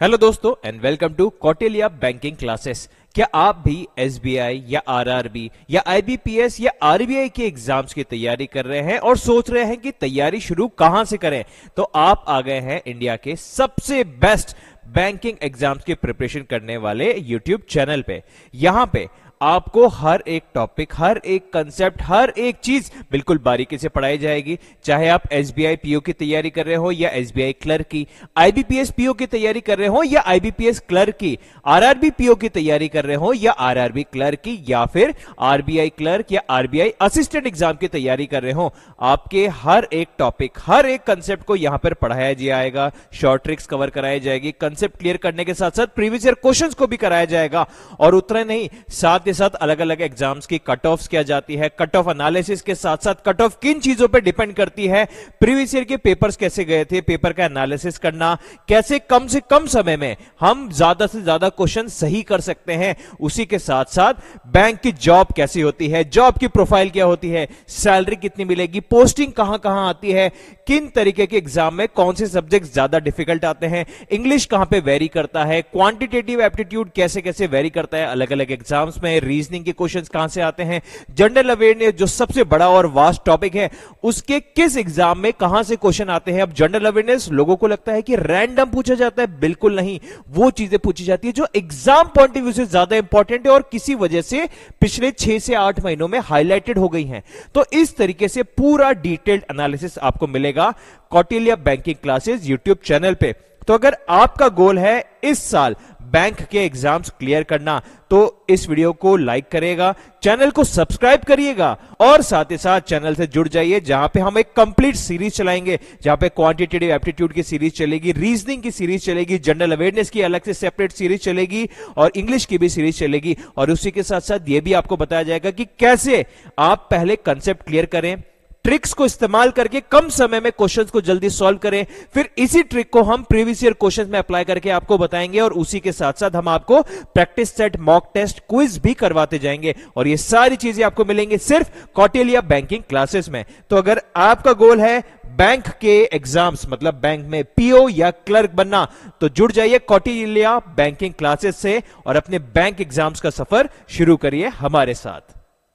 Hello दोस्तों and welcome to Kautilya banking classes. क्या आप भी एसबीआई या आरआरबी या आईबीपीएस या आरबीआई के एग्जाम्स की तैयारी कर रहे हैं और सोच रहे हैं कि तैयारी शुरू कहां से करें? तो आप आ गए हैं इंडिया के सबसे बेस्ट बैंकिंग एग्जाम्स की प्रिपरेशन करने वाले यूट्यूब चैनल पे। यहां पे आपको हर एक टॉपिक, हर एक कंसेप्ट, हर एक चीज बिल्कुल बारीकी से पढ़ाई जाएगी। चाहे आप एसबीआई पीओ की तैयारी कर रहे हो या एसबीआई क्लर्क की, आईबीपीएस पीओ की तैयारी कर रहे हो या आईबीपीएस क्लर्क की, आरआरबी पीओ की तैयारी कर रहे हो या आरआरबी क्लर्क की, या फिर आरबीआई क्लर्क या आरबीआई असिस्टेंट एग्जाम की तैयारी कर रहे हो, आपके हर एक टॉपिक, हर एक कंसेप्ट को यहां पर पढ़ाया जाएगा। शॉर्ट ट्रिक्स कवर कराई जाएगी, कंसेप्ट क्लियर करने के साथ साथ प्रीवियस ईयर क्वेश्चंस को भी कराया जाएगा। और उतना नहीं, साथ के साथ अलग अलग एग्जाम्स की कट ऑफ्स क्या जाती है, कट ऑफ एनालिसिस के साथ साथ कट ऑफ किन चीजों पे डिपेंड करती है, प्रीवियस ईयर के पेपर्स कैसे गए थे, पेपर का एनालिसिस करना, कैसे कम से कम समय में हम ज्यादा से ज्यादा क्वेश्चन सही कर सकते हैं। उसी के साथ साथ बैंक की जॉब कैसी होती है, जॉब की प्रोफाइल क्या होती है, सैलरी कितनी मिलेगी, पोस्टिंग कहां कहां आती है, किन तरीके के एग्जाम में कौन से सब्जेक्ट ज्यादा डिफिकल्ट आते हैं, इंग्लिश कहां पे वेरी करता है, क्वांटिटेटिव एप्टीट्यूड कैसे कैसे वेरी करता है अलग अलग एग्जाम्स में, रीजनिंग के क्वेश्चंस कहां से आते हैं, जनरल अवेयरनेस जो सबसे बड़ा और वास्ट टॉपिक है उसके किस एग्जाम में कहां से क्वेश्चन आते हैं। अब जनरल अवेयरनेस लोगों को लगता है कि रैंडम पूछा जाता है, बिल्कुल नहीं, वो चीजें पूछी जाती है जो एग्जाम पॉइंट ऑफ व्यू से ज्यादा इंपॉर्टेंट है और किसी वजह से पिछले 6 से 8 महीनों में हाईलाइटेड हो गई हैं। तो इस तरीके से पूरा डिटेल्ड एनालिसिस आपको मिलेगा Kautilya banking classes YouTube channel पे। तो अगर आपका गोल है इस साल बैंक के एग्जाम्स क्लियर करना, तो इस वीडियो को लाइक करिएगा, चैनल को सब्सक्राइब करिएगा और साथ ही साथ चैनल से जुड़ जाइए जहां पे हम एक कंप्लीट सीरीज चलाएंगे, जहां पे क्वांटिटेटिव एप्टीट्यूड की सीरीज चलेगी, रीजनिंग की सीरीज चलेगी, जनरल अवेयरनेस की अलग से सेपरेट सीरीज चलेगी और इंग्लिश की भी सीरीज चलेगी। और उसी के साथ साथ यह भी आपको बताया जाएगा कि कैसे आप पहले कंसेप्ट क्लियर करें, ट्रिक्स को इस्तेमाल करके कम समय में क्वेश्चंस को जल्दी सॉल्व करें, फिर इसी ट्रिक को हम प्रीवियस ईयर क्वेश्चंस में अप्लाई करके आपको बताएंगे और उसी के साथ साथ हम आपको practice set, mock test, quiz भी करवाते जाएंगे। और ये सारी चीजें आपको मिलेंगी सिर्फ कौटिल्य बैंकिंग क्लासेस में। तो अगर आपका गोल है बैंक के एग्जाम्स, मतलब बैंक में पीओ या क्लर्क बनना, तो जुड़ जाइए कौटिल्य बैंकिंग क्लासेस से और अपने बैंक एग्जाम्स का सफर शुरू करिए हमारे साथ।